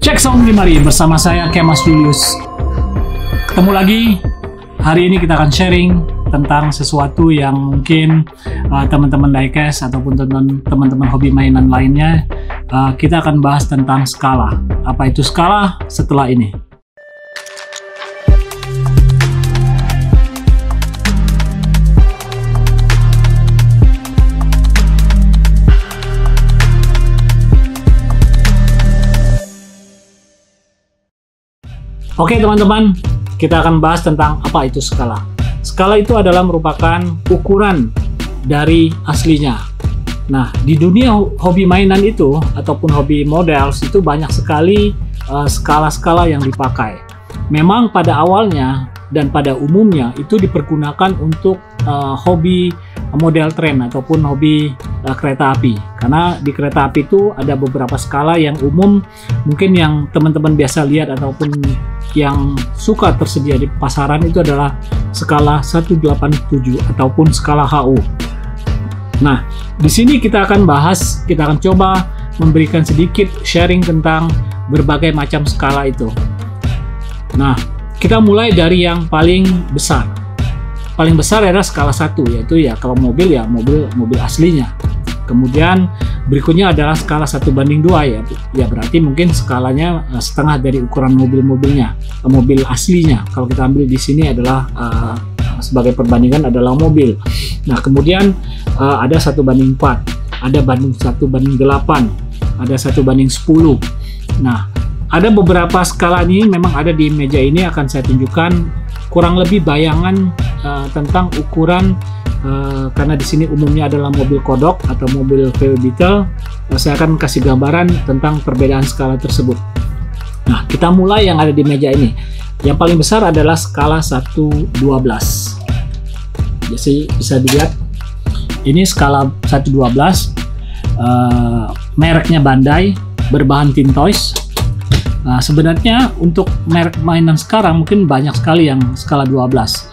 Cek Sound di mari bersama saya Kemas Julius. Ketemu lagi. Hari ini kita akan sharing tentang sesuatu yang mungkin teman-teman diecast ataupun teman-teman hobi mainan lainnya, kita akan bahas tentang skala. Apa itu skala? Setelah ini. Oke teman-teman, kita akan bahas tentang apa itu skala. Skala itu adalah merupakan ukuran dari aslinya. Nah, di dunia hobi mainan itu ataupun hobi models itu banyak sekali skala-skala yang dipakai. Memang pada awalnya dan pada umumnya itu dipergunakan untuk hobi model train ataupun hobi kereta api. Karena di kereta api itu ada beberapa skala yang umum, mungkin yang teman-teman biasa lihat ataupun yang suka tersedia di pasaran itu adalah skala 187 ataupun skala HU. Nah, di sini kita akan coba memberikan sedikit sharing tentang berbagai macam skala itu. Nah, kita mulai dari yang paling besar. Paling besar adalah skala 1, yaitu ya kalau mobil ya mobil aslinya. Kemudian berikutnya adalah skala 1:2 ya berarti mungkin skalanya setengah dari ukuran mobil-mobilnya, mobil aslinya. Kalau kita ambil di sini adalah sebagai perbandingan adalah mobil. Nah, kemudian ada 1:4, ada 1:8, ada 1:10. Nah, ada beberapa skala ini memang ada di meja ini, akan saya tunjukkan kurang lebih bayangan tentang ukuran. Karena di sini umumnya adalah mobil kodok atau mobil VW Beetle, saya akan kasih gambaran tentang perbedaan skala tersebut. Nah, kita mulai yang ada di meja ini. Yang paling besar adalah skala 1:12. Jadi bisa dilihat ini skala 1:12, mereknya Bandai, berbahan Tintoys. Nah, sebenarnya untuk merek mainan sekarang mungkin banyak sekali yang skala 12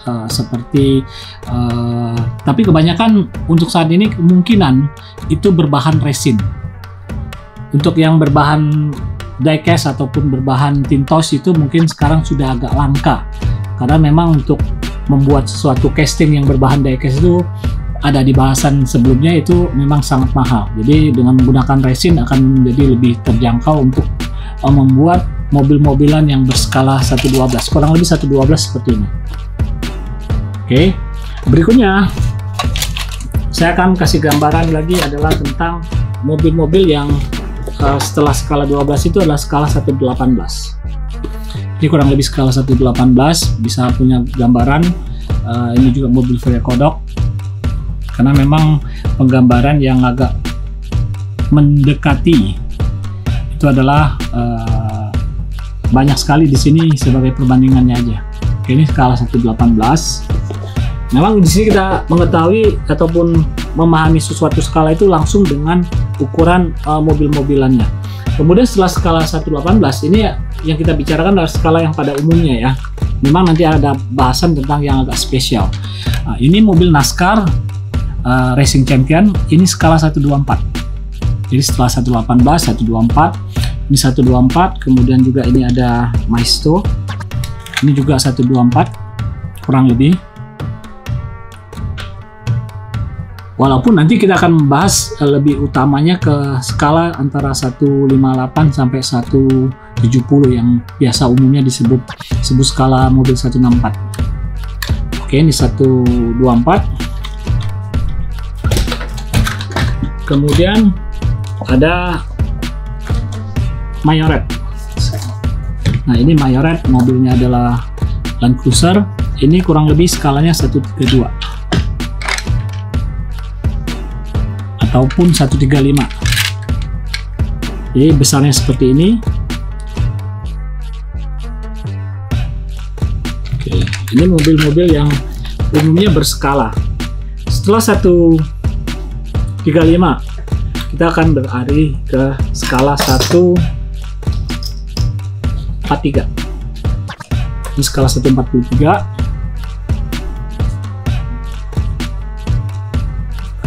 tapi kebanyakan untuk saat ini kemungkinan itu berbahan resin. Untuk yang berbahan diecast ataupun berbahan Tintoys itu mungkin sekarang sudah agak langka, karena memang untuk membuat sesuatu casting yang berbahan diecast itu ada di bahasan sebelumnya itu memang sangat mahal. Jadi dengan menggunakan resin akan menjadi lebih terjangkau untuk membuat mobil-mobilan yang berskala 1:12, kurang lebih 1:12 seperti ini. Oke, berikutnya saya akan kasih gambaran lagi adalah tentang mobil-mobil yang setelah skala 12 itu adalah skala 1:18. Ini kurang lebih skala 1:18, bisa punya gambaran. Ini juga mobil VW kodok, karena memang penggambaran yang agak mendekati itu adalah banyak sekali di sini sebagai perbandingannya aja. Oke, ini skala 1:18. Memang di sini kita mengetahui ataupun memahami sesuatu skala itu langsung dengan ukuran mobil-mobilannya. Kemudian setelah skala 1:18 ini yang kita bicarakan adalah skala yang pada umumnya ya. Memang nanti ada bahasan tentang yang agak spesial. Nah, ini mobil NASCAR Racing Champion, ini skala 1:24. Jadi setelah 1:18, 1:24, ini 1:24, kemudian juga ini ada Maestro, ini juga 1:24 kurang lebih. Walaupun nanti kita akan membahas lebih utamanya ke skala antara 158 sampai 170 yang biasa umumnya disebut skala mobil 164. Oke, ini 1:24. Kemudian ada Mayoret. Nah, ini Mayoret, mobilnya adalah Land Cruiser. Ini kurang lebih skalanya 1:32 ataupun 1:35. Jadi besarnya seperti ini. Oke, ini mobil-mobil yang umumnya berskala. Setelah 1:35 kita akan beralih ke skala 1:43. Ini skala 1:43.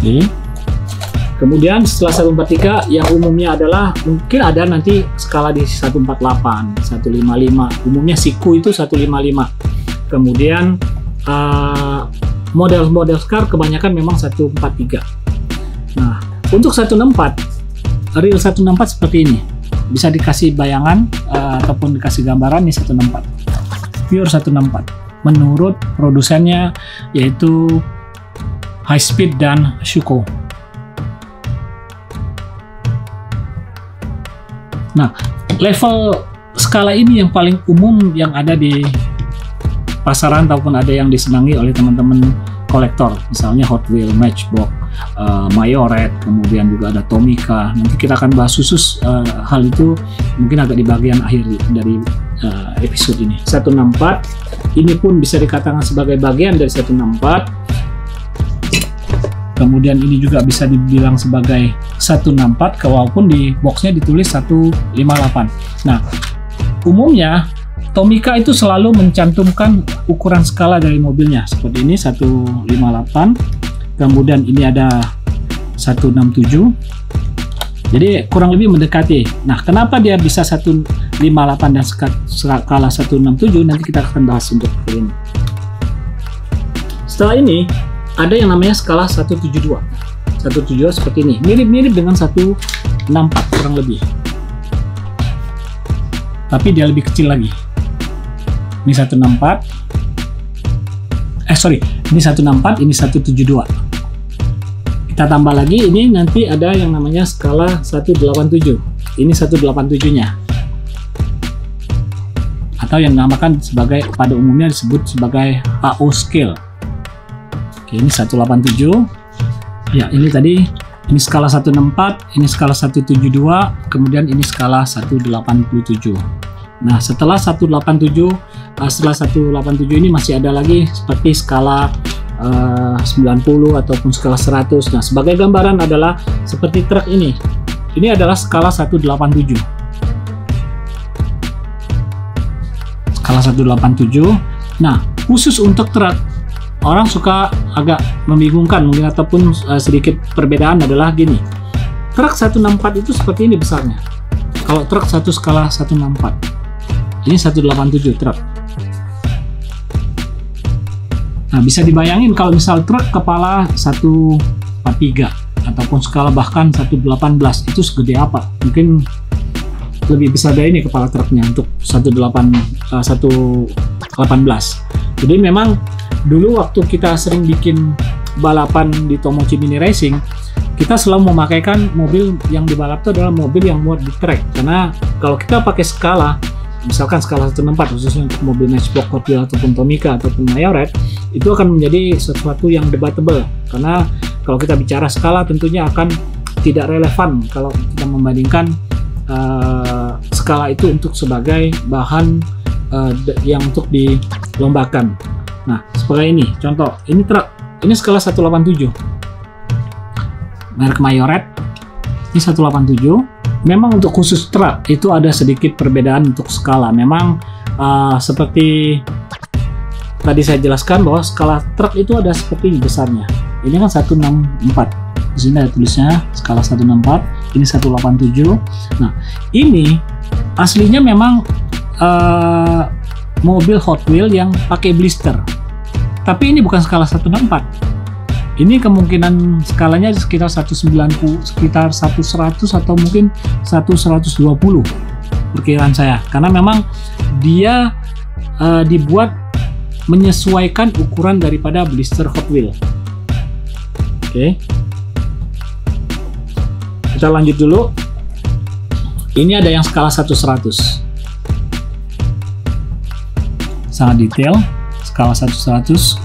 Oke. Kemudian setelah 143 yang umumnya adalah mungkin ada nanti skala di 148, 155. Umumnya siku itu 155. Kemudian model-model SCAR kebanyakan memang 143. Nah, untuk 164, real 164 seperti ini. Bisa dikasih bayangan ataupun dikasih gambaran nih 164. Pure 164. Menurut produsennya yaitu High Speed dan Schuko. Nah, level skala ini yang paling umum yang ada di pasaran ataupun ada yang disenangi oleh teman-teman kolektor. Misalnya Hot Wheels, Matchbox, Mayoret, kemudian juga ada Tomica. Nanti kita akan bahas khusus hal itu mungkin agak di bagian akhir dari episode ini. 164 ini pun bisa dikatakan sebagai bagian dari 164. Kemudian ini juga bisa dibilang sebagai 164 walaupun di boxnya ditulis 158. Nah, umumnya Tomica itu selalu mencantumkan ukuran skala dari mobilnya seperti ini 158. Kemudian ini ada 167. Jadi kurang lebih mendekati. Nah, kenapa dia bisa 158 dan skala 167 nanti kita akan bahas untuk ini. Setelah ini ada yang namanya skala 172. 172 seperti ini. Mirip-mirip dengan 164 kurang lebih. Tapi dia lebih kecil lagi. Ini 164. Ini 164, ini 172. Kita tambah lagi, ini nanti ada yang namanya skala 187. Ini 187-nya. Atau yang dinamakan sebagai, pada umumnya disebut sebagai AO scale. Ini 187. Ya, ini tadi ini skala 164, ini skala 172, kemudian ini skala 187. Nah, setelah 187 ini masih ada lagi seperti skala 90 ataupun skala 100. Nah, sebagai gambaran adalah seperti truk ini. Ini adalah skala 187. Skala 187. Nah, khusus untuk truk orang suka agak membingungkan mungkin ataupun sedikit perbedaan adalah gini. Truk 164 itu seperti ini besarnya. Kalau truk satu skala 164. Ini 187 truk. Nah, bisa dibayangin kalau misal truk kepala 143 ataupun skala bahkan 118 itu segede apa? Mungkin lebih besar dari ini kepala truknya untuk 118. Jadi memang dulu waktu kita sering bikin balapan di Tomochi Mini Racing, kita selalu memakaikan mobil yang dibalap itu adalah mobil yang muat di track. Karena kalau kita pakai skala, misalkan skala 164 khususnya untuk mobil Matchbox, Hot Wheels ataupun Tomica ataupun Mayoret, itu akan menjadi sesuatu yang debatable. Karena kalau kita bicara skala tentunya akan tidak relevan kalau kita membandingkan skala itu untuk sebagai bahan yang untuk dilombakan. Nah, seperti ini contoh, ini truk, ini skala 187 merek Mayoret, ini 187. Memang untuk khusus truk itu ada sedikit perbedaan untuk skala. Memang seperti tadi saya jelaskan bahwa skala truk itu ada seperti ini besarnya. Ini kan 164. Di sini ada tulisnya skala 164, ini 187. Nah, ini aslinya memang mobil Hot Wheels yang pakai blister. Tapi ini bukan skala 164. Ini kemungkinan skalanya sekitar 190, sekitar 100 atau mungkin 120 perkiraan saya. Karena memang dia dibuat menyesuaikan ukuran daripada blister Hot Wheels. Oke. Kita lanjut dulu. Ini ada yang skala 1/100. Sangat detail, skala 1/100.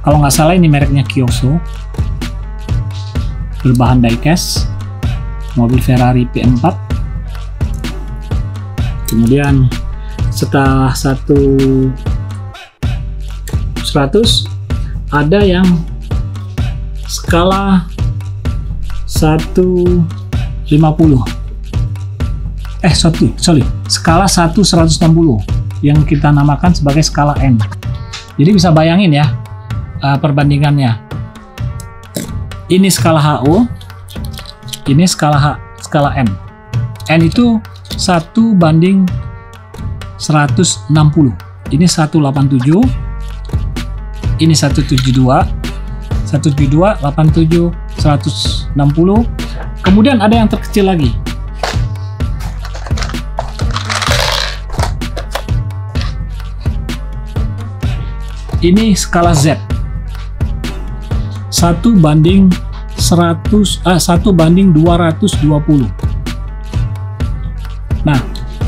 Kalau nggak salah ini mereknya Kyoso, berbahan diecast, mobil Ferrari P4. Kemudian setelah 1/100 ada yang skala 150. Skala 1/160 yang kita namakan sebagai skala N. Jadi bisa bayangin ya perbandingannya. Ini skala HO, Ini skala H, skala N. N itu 1:160. Ini 187. Ini 172. 172, 87, 160. Kemudian ada yang terkecil lagi. Ini skala Z. 1:220. Nah,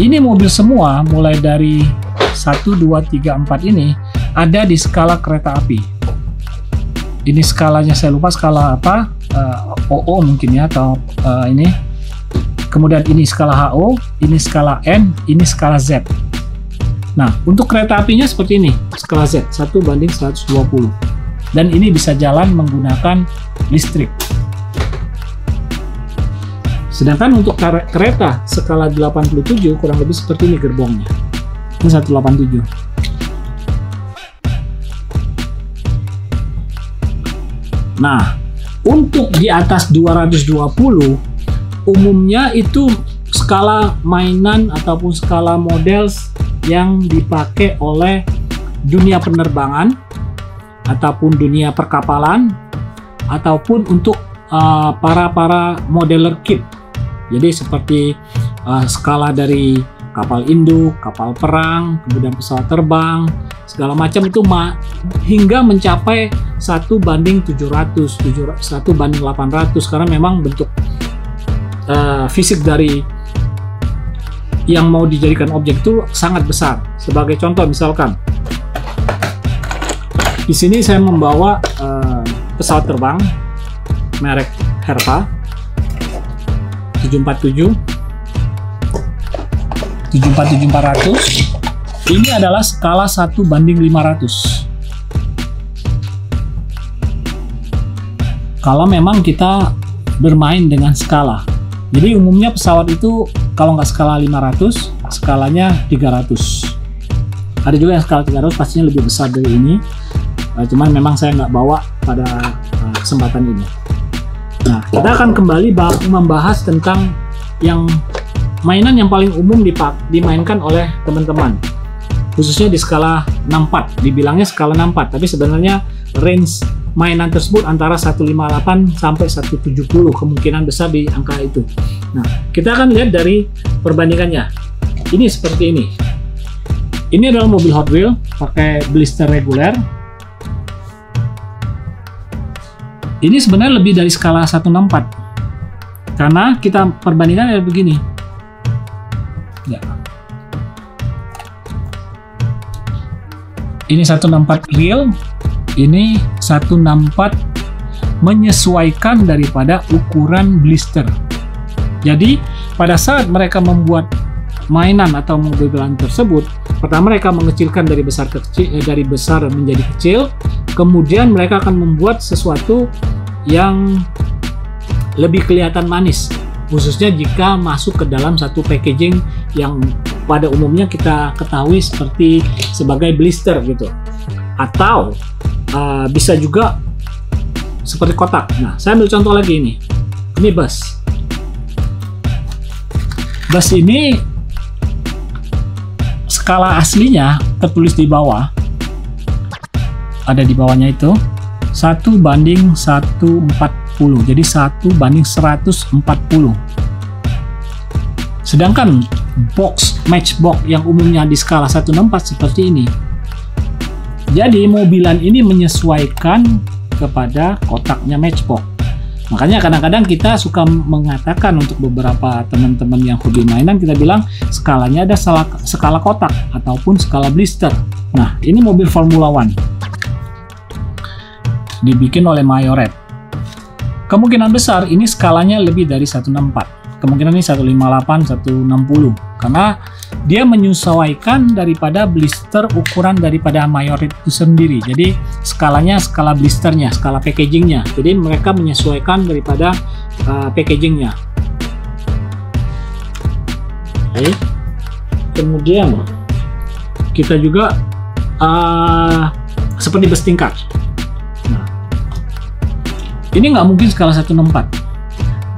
ini mobil semua mulai dari 1, 2, 3, 4 ini ada di skala kereta api. Ini skalanya saya lupa skala apa, OO mungkin ya, atau ini. Kemudian ini skala HO, ini skala N, ini skala Z. Nah, untuk kereta apinya seperti ini, skala Z, 1:120. Dan ini bisa jalan menggunakan listrik. Sedangkan untuk kereta skala 87 kurang lebih seperti ini gerbongnya. Ini 187. Nah, untuk di atas 220 umumnya itu skala mainan ataupun skala model yang dipakai oleh dunia penerbangan ataupun dunia perkapalan ataupun untuk para modeler kit. Jadi seperti skala dari kapal induk, kapal perang, kemudian pesawat terbang, segala macam itu hingga mencapai 1:700, 1:800 karena memang bentuk fisik dari yang mau dijadikan objek itu sangat besar. Sebagai contoh misalkan di sini saya membawa pesawat terbang merek Herpa 747 747-400. Ini adalah skala 1:500. Kalau memang kita bermain dengan skala. Jadi umumnya pesawat itu kalau nggak skala 500, skalanya 300. Ada juga yang skala 300 pastinya lebih besar dari ini. Cuman memang saya nggak bawa pada kesempatan ini. Nah, kita akan kembali membahas tentang yang mainan yang paling umum dimainkan oleh teman-teman, khususnya di skala 64. Dibilangnya skala 64, tapi sebenarnya range mainan tersebut antara 158 sampai 170, kemungkinan besar di angka itu. Nah, kita akan lihat dari perbandingannya. Ini seperti ini. Ini adalah mobil Hot Wheels pakai blister reguler. Ini sebenarnya lebih dari skala 164 karena kita perbandingan ada begini ya. Ini 164 real, ini 164 menyesuaikan daripada ukuran blister. Jadi pada saat mereka membuat mainan atau mobil-mobilan tersebut, pertama mereka mengecilkan dari besar ke kecil, dari besar menjadi kecil, kemudian mereka akan membuat sesuatu yang lebih kelihatan manis, khususnya jika masuk ke dalam satu packaging yang pada umumnya kita ketahui sebagai blister gitu, atau bisa juga seperti kotak. Nah, saya ambil contoh lagi ini bus. Bus ini skala aslinya tertulis di bawah, ada di bawahnya itu 1:140, jadi 1:140. Sedangkan matchbox yang umumnya di skala 164 seperti ini. Jadi mobilan ini menyesuaikan kepada kotaknya matchbox. Makanya kadang-kadang kita suka mengatakan untuk beberapa teman-teman yang hobi mainan, kita bilang skalanya ada skala kotak ataupun skala blister. Nah, ini mobil Formula One dibikin oleh Mayoret. Kemungkinan besar ini skalanya lebih dari 164. Kemungkinan ini 158, 160 karena dia menyesuaikan daripada blister ukuran daripada Mayoret itu sendiri. Jadi skalanya skala blisternya, skala packagingnya. Jadi mereka menyesuaikan daripada packagingnya. Oke. Kemudian kita juga seperti bus tingkat. Nah, ini nggak mungkin skala 164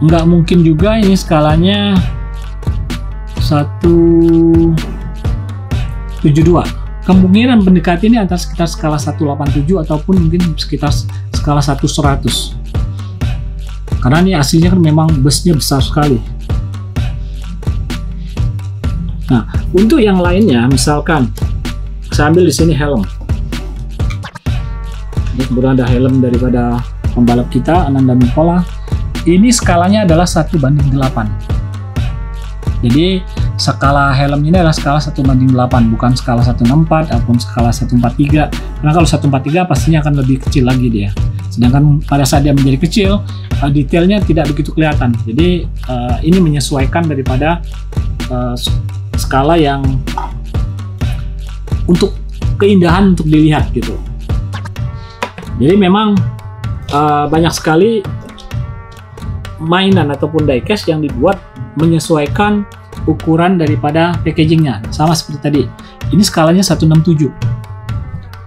nggak mungkin juga ini skalanya 172. Kemungkinan mendekati ini antara sekitar skala 187 ataupun mungkin sekitar skala 100. Karena ini aslinya kan memang busnya besar sekali. Nah, untuk yang lainnya, misalkan saya ambil di sini helm. Ini kemudian ada helm daripada pembalap kita, Ananda Mikola. Ini skalanya adalah 1:8. Jadi skala helm ini adalah skala 1:8, bukan skala 164 ataupun skala 143. Karena kalau 143 pastinya akan lebih kecil lagi dia. Sedangkan pada saat dia menjadi kecil, detailnya tidak begitu kelihatan. Jadi ini menyesuaikan daripada skala yang untuk keindahan untuk dilihat gitu. Jadi memang banyak sekali mainan ataupun diecast yang dibuat menyesuaikan ukuran daripada packagingnya, sama seperti tadi. Ini skalanya 167.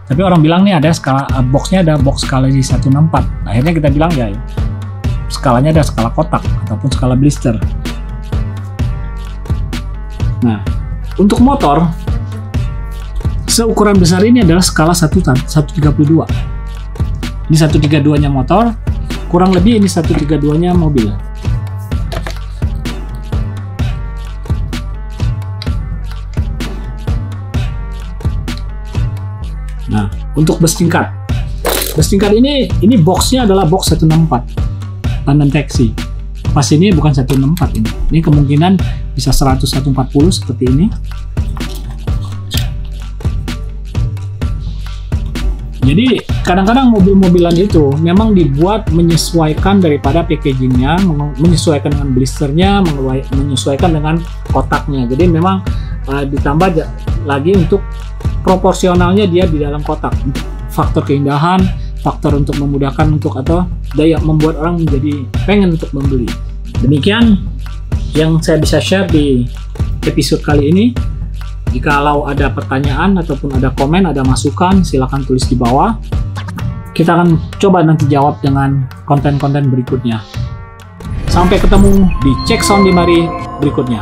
Tapi orang bilang nih ada skala boxnya, ada box skala di 164. Akhirnya kita bilang ya skalanya ada skala kotak ataupun skala blister. Nah, untuk motor seukuran besar ini adalah skala 132. Ini 132-nya motor, kurang lebih ini 132-nya mobil. Nah, untuk bus tingkat. Bus tingkat ini boxnya adalah box 164. Tandem taxi. Pas ini bukan 164 ini. Ini kemungkinan bisa 140 seperti ini. Jadi kadang-kadang mobil-mobilan itu memang dibuat menyesuaikan daripada packagingnya, menyesuaikan dengan blisternya, menyesuaikan dengan kotaknya. Jadi memang ditambah lagi untuk proporsionalnya dia di dalam kotak. Untuk faktor keindahan, faktor untuk memudahkan untuk atau daya membuat orang menjadi pengen untuk membeli. Demikian yang saya bisa share di episode kali ini. Jikalau ada pertanyaan ataupun ada komen, ada masukan, silakan tulis di bawah. Kita akan coba nanti jawab dengan konten-konten berikutnya. Sampai ketemu di Cek Sound di Mari berikutnya.